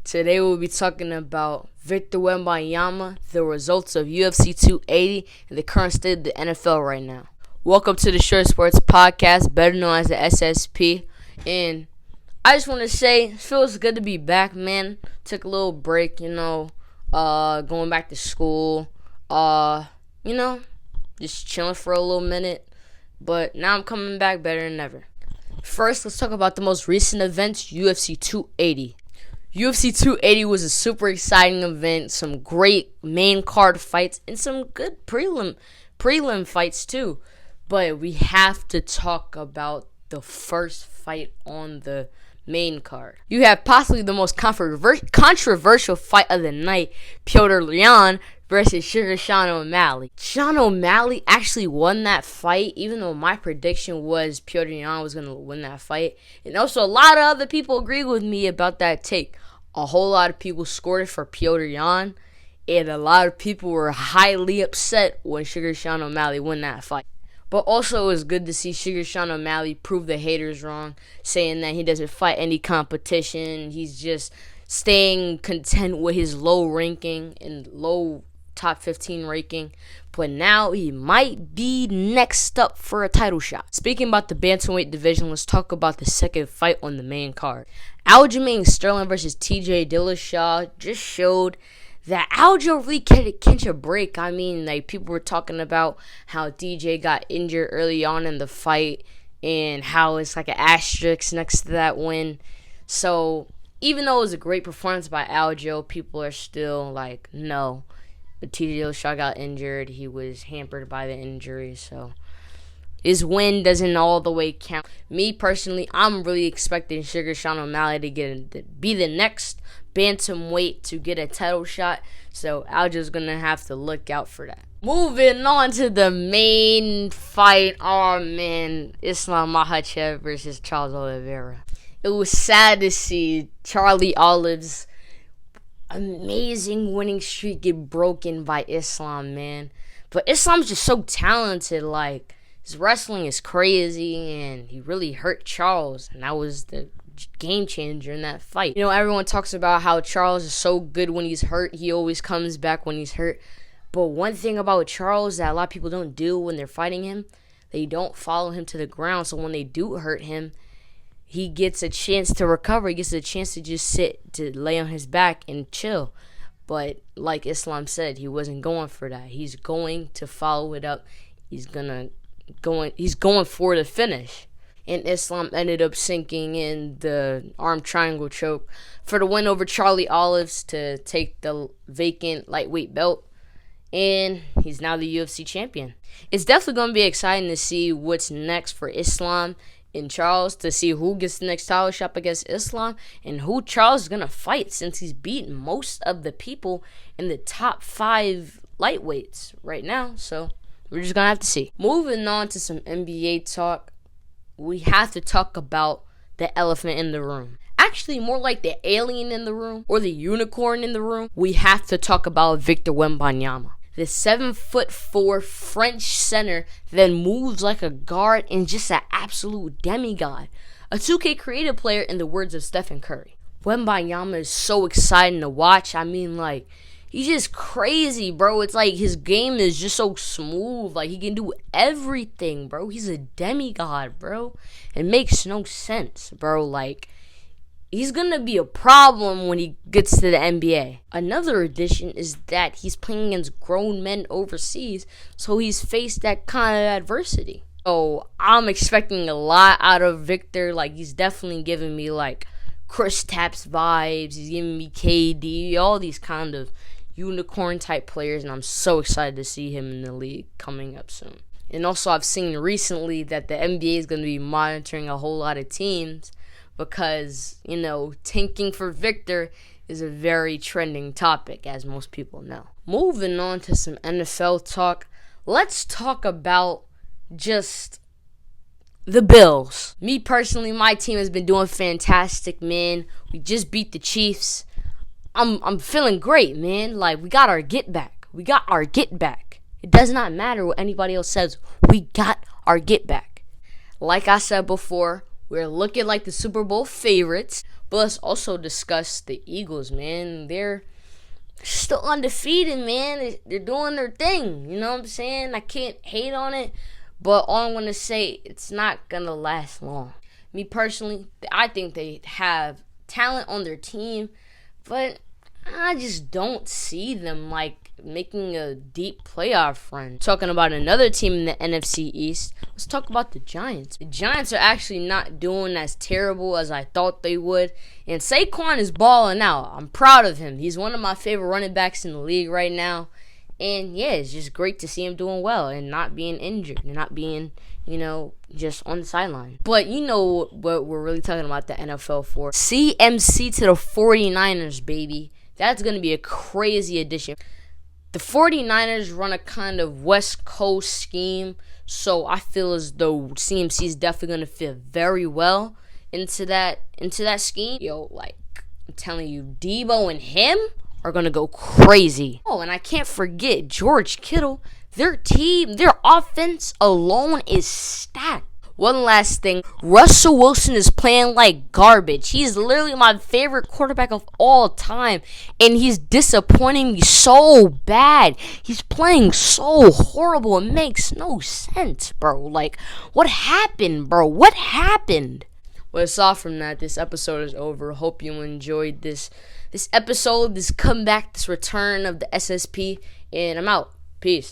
Today we'll be talking about Victor Wembanyama, the results of UFC 280, and the current state of the NFL right now. Welcome to the Short Sports Podcast, better known as the SSP. And I just want to say, it feels good to be back, man. Took a little break, going back to school, just chilling for a little minute. But now I'm coming back better than ever. First, let's talk about the most recent events, UFC 280. UFC 280 was a super exciting event, some great main card fights, and some good prelim fights too. But we have to talk about the first fight on the main card. You have possibly the most controversial fight of the night, Petr Yan versus Sean O'Malley. Sean O'Malley actually won that fight, even though my prediction was Petr Yan was going to win that fight. And also, a lot of other people agree with me about that take. A whole lot of people scored it for Petr Yan, and a lot of people were highly upset when Sean O'Malley won that fight. But also, it was good to see Sean O'Malley prove the haters wrong, saying that he doesn't fight any competition. He's just staying content with his low ranking and low top 15 ranking. But now he might be next up for a title shot. Speaking about the bantamweight division, let's talk about the second fight on the main card. Aljamain Sterling versus TJ Dillashaw just showed that Aljo really can't catch a break. I mean, people were talking about how DJ got injured early on in the fight and how it's like an asterisk next to that win. So, even though it was a great performance by Aljo, people are still like, no. But TJ Dillashaw got injured. He was hampered by the injury, so his win doesn't all the way count. Me, personally, I'm really expecting Sean O'Malley to be the next bantamweight to get a title shot. So Aljo's going to have to look out for that. Moving on to the main fight. Oh, man. Islam Makhachev versus Charles Oliveira. It was sad to see Charlie Olive's amazing winning streak get broken by Islam, man. But Islam's just so talented. His wrestling is crazy, and he really hurt Charles, and that was the game changer in that fight. Everyone talks about how Charles is so good when he's hurt. He always comes back when he's hurt. But one thing about Charles that a lot of people don't do when they're fighting him, they don't follow him to the ground. So when they do hurt him, he gets a chance to recover. He gets a chance to just sit, to lay on his back and chill. But like Islam said, he wasn't going for that. He's going to follow it up. He's going for the finish. And Islam ended up sinking in the arm triangle choke for the win over Charlie Olives to take the vacant lightweight belt. And he's now the UFC champion. It's definitely going to be exciting to see what's next for Islam and Charles, to see who gets the next title shot against Islam and who Charles is going to fight, since he's beaten most of the people in the top 5 lightweights right now. So we're just going to have to see. Moving on to some NBA talk, we have to talk about the elephant in the room. Actually, more like the alien in the room or the unicorn in the room. We have to talk about Victor Wembanyama. The 7'4" French center that moves like a guard and just an absolute demigod. A 2K creative player in the words of Stephen Curry. Wembanyama is so exciting to watch. I mean, he's just crazy, bro. It's like his game is just so smooth. He can do everything, bro. He's a demigod, bro. It makes no sense, bro. He's going to be a problem when he gets to the NBA. Another addition is that he's playing against grown men overseas, so he's faced that kind of adversity. So I'm expecting a lot out of Victor. He's definitely giving me, Chris Tapps vibes. He's giving me KD, all these kind of unicorn-type players, and I'm so excited to see him in the league coming up soon. And also, I've seen recently that the NBA is going to be monitoring a whole lot of teams, because, tanking for Victor is a very trending topic, as most people know. Moving on to some NFL talk, let's talk about just the Bills. Me personally, my team has been doing fantastic, man. We just beat the Chiefs. I'm feeling great, man. We got our get back. We got our get back. It does not matter what anybody else says. We got our get back. Like I said before, we're looking like the Super Bowl favorites, But let's also discuss the Eagles, man. They're still undefeated, man. They're doing their thing. You know what I'm saying? I can't hate on it. But all I'm going to say, it's not going to last long. Me personally, I think they have talent on their team, but I just don't see them making a deep playoff run. Talking about another team in the NFC East, let's talk about the Giants. The Giants are actually not doing as terrible as I thought they would, and Saquon is balling out. I'm proud of him. He's one of my favorite running backs in the league right now, and yeah, it's just great to see him doing well and not being injured and not being, just on the sideline. But you know what we're really talking about the NFL for. CMC to the 49ers, baby. That's going to be a crazy addition. The 49ers run a kind of West Coast scheme, so I feel as though CMC is definitely going to fit very well into that scheme. I'm telling you, Debo and him are going to go crazy. Oh, and I can't forget George Kittle. Their team, their offense alone is stacked. One last thing, Russell Wilson is playing like garbage. He's literally my favorite quarterback of all time, and he's disappointing me so bad. He's playing so horrible. It makes no sense, bro. What happened, bro? What happened? Well, aside from that, this episode is over. Hope you enjoyed this episode, this comeback, this return of the SSP, and I'm out. Peace.